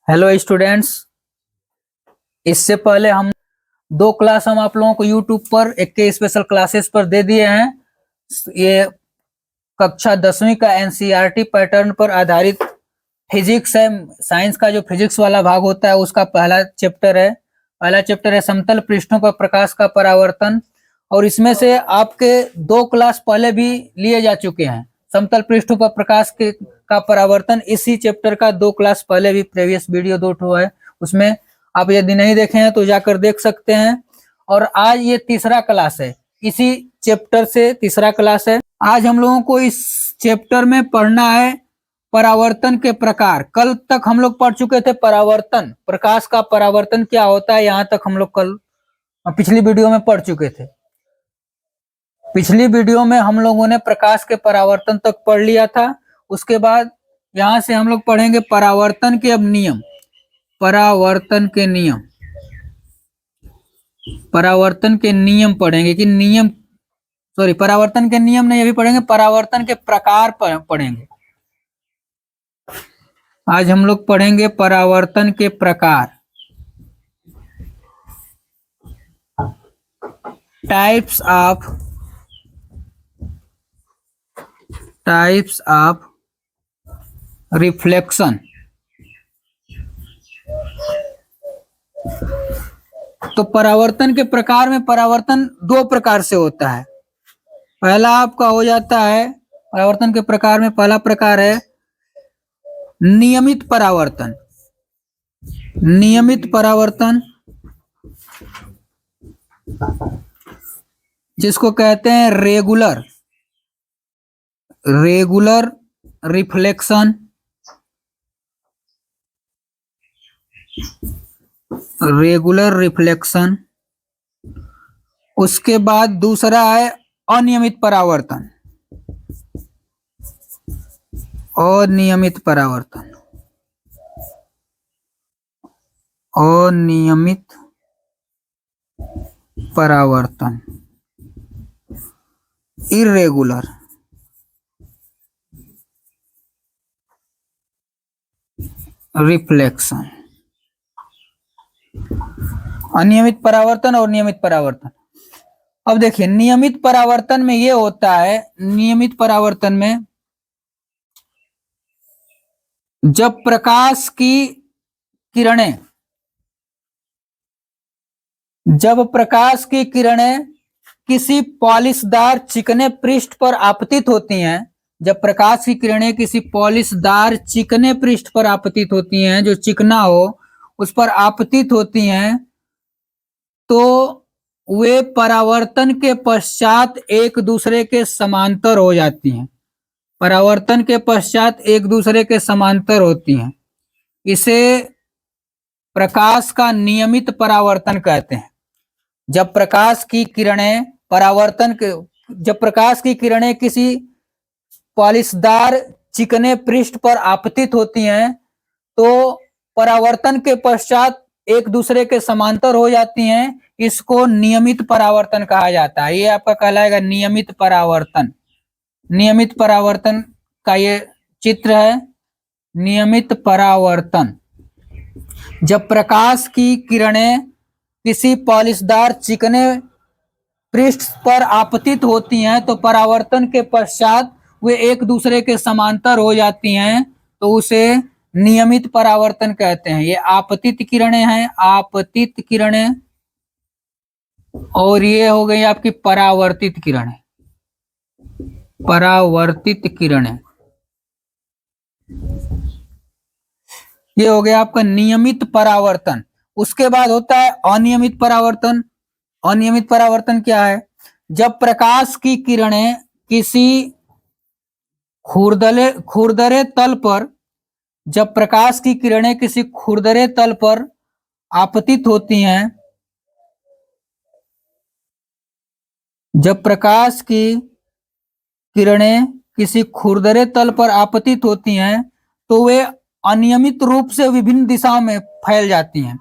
Hello students. इससे पहले हम दो क्लास हम आप लोगों को यूट्यूब पर एक के स्पेशल क्लासेस पर दे दिए हैं। ये कक्षा 10वीं का एनसीईआरटी पैटर्न पर आधारित फिजिक्स है। साइंस का जो फिजिक्स वाला भाग होता है उसका पहला चैप्टर है समतल पृष्ठों पर प्रकाश का परावर्तन। और इसमें से आपके दो क्लास पहले भी लिए जा चुके हैं। समतल पृष्ठों पर प्रकाश का परावर्तन इसी चैप्टर का दो क्लास पहले भी प्रीवियस वीडियो दो ठो है, उसमें आप यदि नहीं देखे हैं तो जाकर देख सकते हैं। और आज ये तीसरा क्लास है, इसी चैप्टर से तीसरा क्लास है। आज हम लोगों को इस चैप्टर में पढ़ना है परावर्तन के प्रकार। कल तक हम लोग पढ़ चुके थे परावर्तन, प्रकाश का परावर्तन क्या होता है, यहाँ तक हम लोग कल पिछली वीडियो में पढ़ चुके थे। पिछली वीडियो में हम लोगों ने प्रकाश के परावर्तन तक पढ़ लिया था। उसके बाद यहां से हम लोग पढ़ेंगे परावर्तन के अब नियम। परावर्तन के नियम पढ़ेंगे कि नियम, सॉरी, परावर्तन के नियम नहीं अभी पढ़ेंगे, परावर्तन के प्रकार पढ़ेंगे। आज हम लोग पढ़ेंगे परावर्तन के प्रकार, टाइप्स ऑफ रिफ्लेक्शन। तो परावर्तन के प्रकार में परावर्तन दो प्रकार से होता है। पहला आपका हो जाता है, परावर्तन के प्रकार में पहला प्रकार है नियमित परावर्तन। नियमित परावर्तन जिसको कहते हैं रेगुलर रिफ्लेक्शन। Regular reflection. उसके बाद दूसरा है अनियमित परावर्तन। अनियमित परावर्तन, अनियमित परावर्तन, इरेगुलर रिफ्लेक्शन। अनियमित परावर्तन और नियमित परावर्तन। अब देखिए, नियमित परावर्तन में ये होता है, नियमित परावर्तन में जब प्रकाश की किरणें किसी पॉलिशदार चिकने पृष्ठ पर आपतित होती हैं, जब प्रकाश की किरणें किसी पॉलिशदार चिकने पृष्ठ पर आपतित होती हैं, जो चिकना हो उस पर आपतित होती हैं, तो वे परावर्तन के पश्चात एक दूसरे के समांतर हो जाती हैं। परावर्तन के पश्चात एक दूसरे के समांतर होती हैं। इसे प्रकाश का नियमित परावर्तन कहते हैं। जब प्रकाश की किरणें किसी पॉलिशदार चिकने पृष्ठ पर आपतित होती हैं, तो परावर्तन के पश्चात एक दूसरे के समांतर हो जाती हैं। इसको नियमित परावर्तन कहा जाता है। ये आपका कहलाएगा नियमित परावर्तन। नियमित परावर्तन का ये चित्र है, नियमित परावर्तन। जब प्रकाश की किरणें किसी पॉलिशदार चिकने पृष्ठ पर आपतित होती हैं, तो परावर्तन के पश्चात वे एक दूसरे के समांतर हो जाती हैं, तो उसे नियमित परावर्तन कहते हैं। ये आपतित किरणें हैं, आपतित किरणें, और ये हो गई आपकी परावर्तित किरणें। परावर्तित किरणें, ये हो गया आपका नियमित परावर्तन। उसके बाद होता है अनियमित परावर्तन। अनियमित परावर्तन क्या है? जब प्रकाश की किरणें किसी खुरदरे तल पर आपतित होती हैं, जब प्रकाश की किरणें किसी खुरदरे तल पर आपतित होती हैं, तो वे अनियमित रूप से विभिन्न दिशाओं में फैल जाती हैं।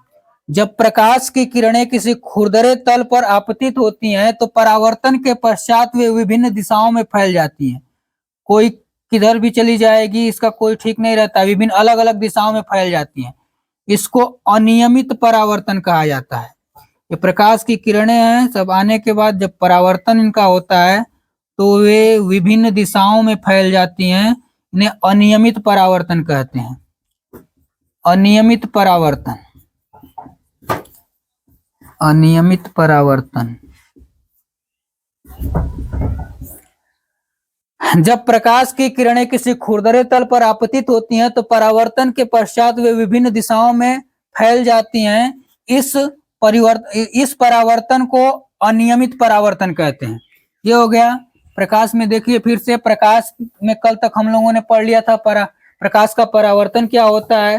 जब प्रकाश की किरणें किसी खुरदरे तल पर आपतित होती हैं, तो परावर्तन के पश्चात वे विभिन्न दिशाओं में फैल जाती हैं। कोई किधर भी चली जाएगी, इसका कोई ठीक नहीं रहता, विभिन्न अलग अलग दिशाओं में फैल जाती हैं। इसको अनियमित परावर्तन कहा जाता है। ये प्रकाश की किरणें हैं, सब आने के बाद जब परावर्तन इनका होता है तो वे विभिन्न दिशाओं में फैल जाती हैं। इन्हें अनियमित परावर्तन कहते हैं। अनियमित परावर्तन, अनियमित परावर्तन। जब प्रकाश की किरणें किसी खुरदरे तल पर आपतित होती हैं तो परावर्तन के पश्चात वे विभिन्न दिशाओं में फैल जाती हैं। इस परावर्तन को अनियमित परावर्तन कहते हैं। ये हो गया प्रकाश में। देखिए फिर से, प्रकाश में कल तक हम लोगों ने पढ़ लिया था प्रकाश का परावर्तन क्या होता है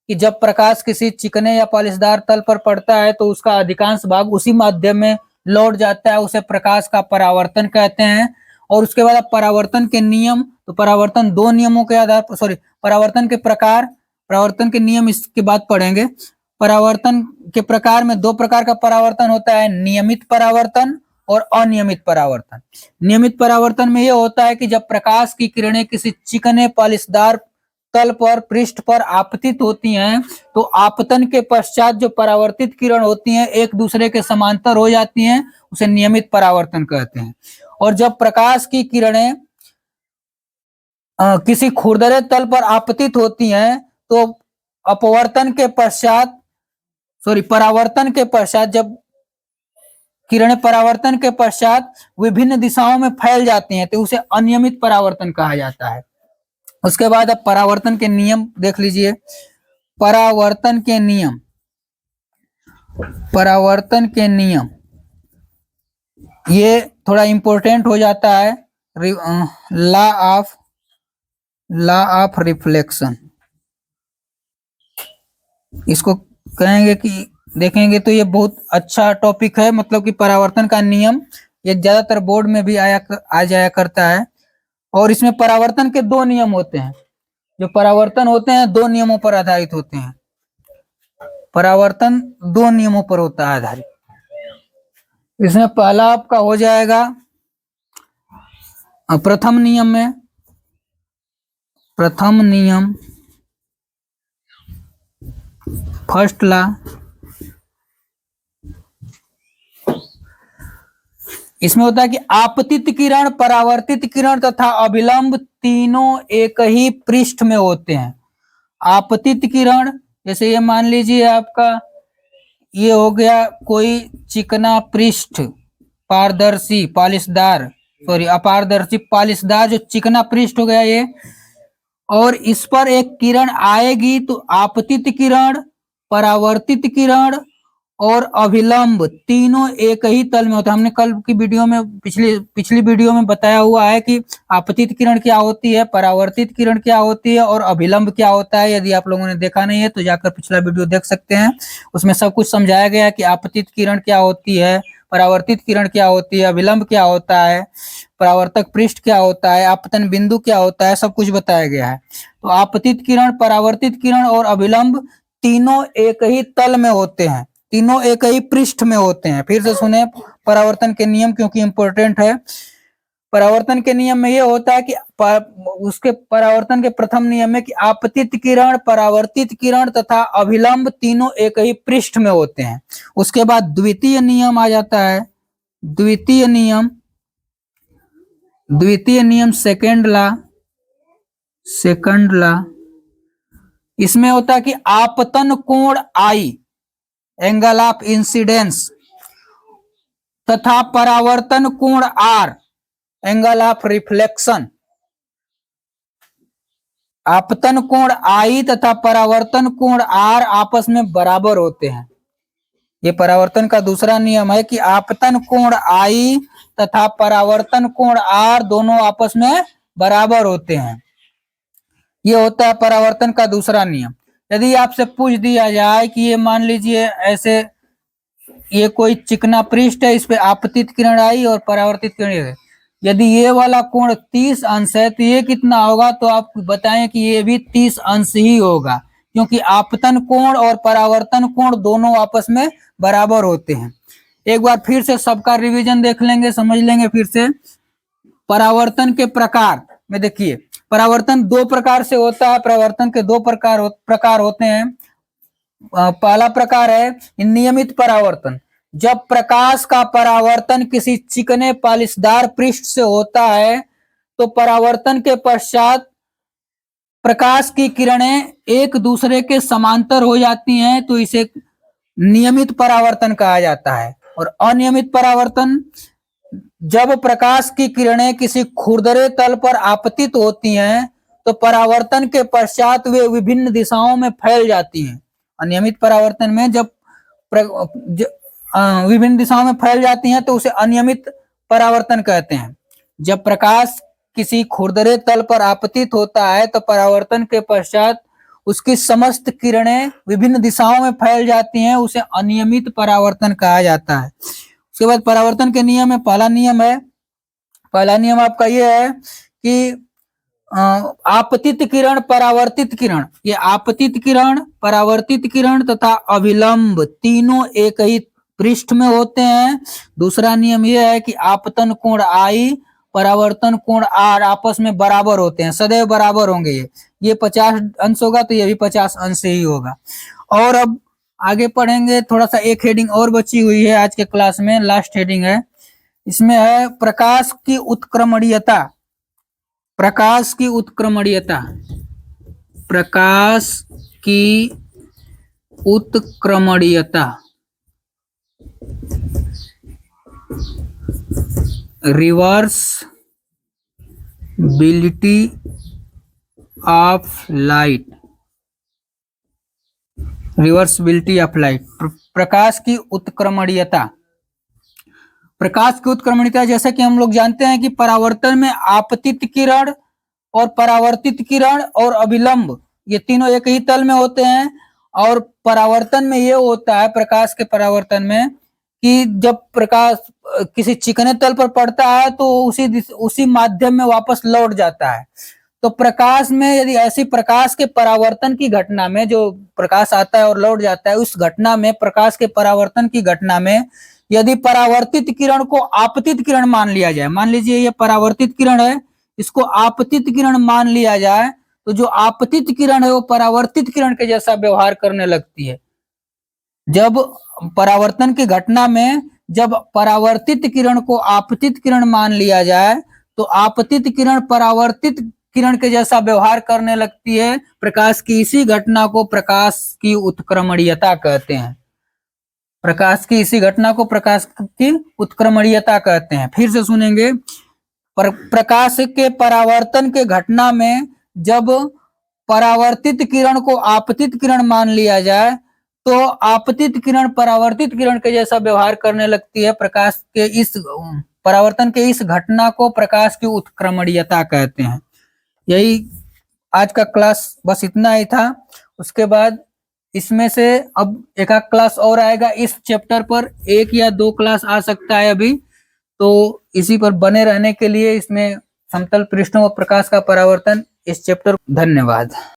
कि जब प्रकाश किसी चिकने या पॉलिशदार तल पर पड़ता है तो उसका अधिकांश भाग उसी माध्यम में लौट जाता है, उसे प्रकाश का परावर्तन कहते हैं। और उसके बाद परावर्तन के नियम, तो परावर्तन दो नियमों के आधार पर, परावर्तन के प्रकार, परावर्तन के नियम इसके बाद पढ़ेंगे। परावर्तन के प्रकार में दो प्रकार का परावर्तन होता है, नियमित परावर्तन और अनियमित परावर्तन। नियमित परावर्तन में यह होता है कि जब प्रकाश की किरणें किसी चिकने पॉलिशदार तल पर, पृष्ठ पर आपतित होती हैं तो आपतन के पश्चात जो परावर्तित किरण होती हैं एक दूसरे के समांतर हो जाती हैं, उसे नियमित परावर्तन कहते हैं। और जब प्रकाश की किरणें किसी खुरदरे तल पर आपतित होती हैं तो परावर्तन के पश्चात जब किरणें परावर्तन के पश्चात विभिन्न दिशाओं में फैल जाती हैं तो उसे अनियमित परावर्तन कहा जाता है। उसके बाद अब परावर्तन के नियम देख लीजिए। परावर्तन के नियम, परावर्तन के नियम ये थोड़ा इंपॉर्टेंट हो जाता है। लॉ ऑफ रिफ्लेक्शन, इसको कहेंगे कि देखेंगे तो ये बहुत अच्छा टॉपिक है। मतलब कि परावर्तन का नियम ये ज्यादातर बोर्ड में भी आ जाया करता है। और इसमें परावर्तन के दो नियम होते हैं। जो परावर्तन होते हैं दो नियमों पर आधारित होते हैं। परावर्तन दो नियमों पर होता है आधारित। इसमें पहला आपका हो जाएगा प्रथम नियम में, प्रथम नियम, फर्स्ट लॉ। इसमें होता है कि आपतित किरण, परावर्तित किरण तथा अभिलंब तीनों एक ही पृष्ठ में होते हैं। आपतित किरण, जैसे ये मान लीजिए आपका ये हो गया कोई चिकना पृष्ठ, पारदर्शी पॉलिशदार, अपारदर्शी पॉलिशदार जो चिकना पृष्ठ हो गया ये, और इस पर एक किरण आएगी तो आपतित किरण, परावर्तित किरण और अभिलंब तीनों एक ही तल में होता है। हमने कल की वीडियो में, पिछली वीडियो में बताया हुआ है कि आपतित किरण क्या होती है, परावर्तित किरण क्या होती है और अभिलंब क्या होता है। यदि आप लोगों ने देखा नहीं है तो जाकर पिछला वीडियो देख सकते हैं। उसमें सब कुछ समझाया गया है कि आपतित किरण क्या होती है, परावर्तित किरण क्या होती है, अभिलंब क्या होता है, परावर्तक पृष्ठ क्या होता है, आपतन बिंदु क्या होता है, सब कुछ बताया गया है। तो आपतित किरण, परावर्तित किरण और अभिलंब तीनों एक ही तल में होते हैं, तीनों एक ही पृष्ठ में होते हैं। फिर से सुने परावर्तन के नियम, क्योंकि इंपॉर्टेंट है। परावर्तन के नियम में यह होता है कि उसके परावर्तन के प्रथम नियम में कि आपतित किरण, परावर्तित किरण तथा अभिलंब तीनों एक ही पृष्ठ में होते हैं। उसके बाद द्वितीय नियम आ जाता है। द्वितीय नियम, सेकंड लॉ। इसमें होता है कि आपतन कोण आई, एंगल ऑफ इंसिडेंस, तथा परावर्तन कोण आर, एंगल ऑफ रिफ्लेक्शन। आपतन कोण आई तथा परावर्तन कोण आर आपस में बराबर होते हैं। ये परावर्तन का दूसरा नियम है कि आपतन कोण आई तथा परावर्तन कोण आर दोनों आपस में बराबर होते हैं। ये होता है परावर्तन का दूसरा नियम। यदि आपसे पूछ दिया जाए कि ये मान लीजिए ऐसे ये कोई चिकना पृष्ठ है, इस पे आपतित किरण आई और परावर्तित किरण है, यदि ये वाला कोण 30 अंश है तो ये कितना होगा, तो आप बताएं कि ये भी 30 अंश ही होगा, क्योंकि आपतन कोण और परावर्तन कोण दोनों आपस में बराबर होते हैं। एक बार फिर से सबका रिवीजन देख लेंगे, समझ लेंगे फिर से। परावर्तन के प्रकार में देखिए, परावर्तन दो प्रकार से होता है। परावर्तन के दो प्रकार होते हैं। पहला प्रकार है नियमित परावर्तन। जब प्रकाश का परावर्तन किसी चिकने पालिशदार पृष्ठ से होता है तो परावर्तन के पश्चात प्रकाश की किरणें एक दूसरे के समांतर हो जाती हैं, तो इसे नियमित परावर्तन कहा जाता है। और अनियमित परावर्तन, जब प्रकाश की किरणें किसी खुरदरे तल पर आपतित होती हैं तो परावर्तन के पश्चात वे विभिन्न दिशाओं में फैल जाती हैं। अनियमित परावर्तन में जब विभिन्न दिशाओं में फैल जाती हैं तो उसे अनियमित परावर्तन कहते हैं। जब प्रकाश किसी खुरदरे तल पर आपतित होता है तो परावर्तन के पश्चात उसकी समस्त किरणें विभिन्न दिशाओं में फैल जाती हैं, उसे अनियमित परावर्तन कहा जाता है। उसके बाद परावर्तन के नियम है। पहला नियम आपका यह है कि आपतित किरण, परावर्तित किरण, ये आपतित किरण, परावर्तित किरण तथा अभिलंब तीनों एक ही पृष्ठ में होते हैं। दूसरा नियम यह है कि आपतन कोण I, परावर्तन कोण R आपस में बराबर होते हैं, सदैव बराबर होंगे। ये 50 अंश होगा तो ये भी 50 अंश ही होगा। और अब आगे पढ़ेंगे, थोड़ा सा एक हेडिंग और बची हुई है आज के क्लास में, लास्ट हेडिंग है। इसमें है प्रकाश की उत्क्रमणीयता। प्रकाश की उत्क्रमणीयता, प्रकाश की उत्क्रमणीयता, reversibility of light, reversibility of light. प्रकाश की उत्क्रमणीयता, प्रकाश की उत्क्रमणीयता, जैसे कि हम लोग जानते हैं कि परावर्तन में आपतित किरण और परावर्तित किरण और अभिलंब ये तीनों एक ही तल में होते हैं। और परावर्तन में ये होता है, प्रकाश के परावर्तन में, कि जब प्रकाश किसी चिकने तल पर पड़ता है तो उसी माध्यम में वापस लौट जाता है। तो प्रकाश में यदि ऐसी प्रकाश के परावर्तन की घटना में, जो प्रकाश आता है और लौट जाता है, उस घटना में, प्रकाश के परावर्तन की घटना में यदि परावर्तित किरण को आपतित किरण मान लिया जाए, मान लीजिए ये परावर्तित किरण है, इसको आपतित किरण मान लिया जाए, तो जो आपतित किरण है वो परावर्तित किरण के जैसा व्यवहार करने लगती है। जब परावर्तन की घटना में जब परावर्तित किरण को आपतित किरण मान लिया जाए तो आपतित किरण परावर्तित किरण के जैसा व्यवहार करने लगती है। प्रकाश की इसी घटना को प्रकाश की उत्क्रमणीयता कहते हैं। प्रकाश की इसी घटना को प्रकाश की उत्क्रमणीयता कहते हैं। फिर से सुनेंगे, प्रकाश के परावर्तन के घटना में जब परावर्तित किरण को आपतित किरण मान लिया जाए तो आपतित किरण परावर्तित किरण के जैसा व्यवहार करने लगती है। प्रकाश के इस परावर्तन के इस घटना को प्रकाश की उत्क्रमणीयता कहते हैं। यही आज का क्लास, बस इतना ही था। उसके बाद इसमें से अब एक क्लास और आएगा इस चैप्टर पर, 1 या 2 क्लास आ सकता है अभी, तो इसी पर बने रहने के लिए इसमें समतल पृष्ठों और प्रकाश का परावर्तन इस चैप्टर। धन्यवाद।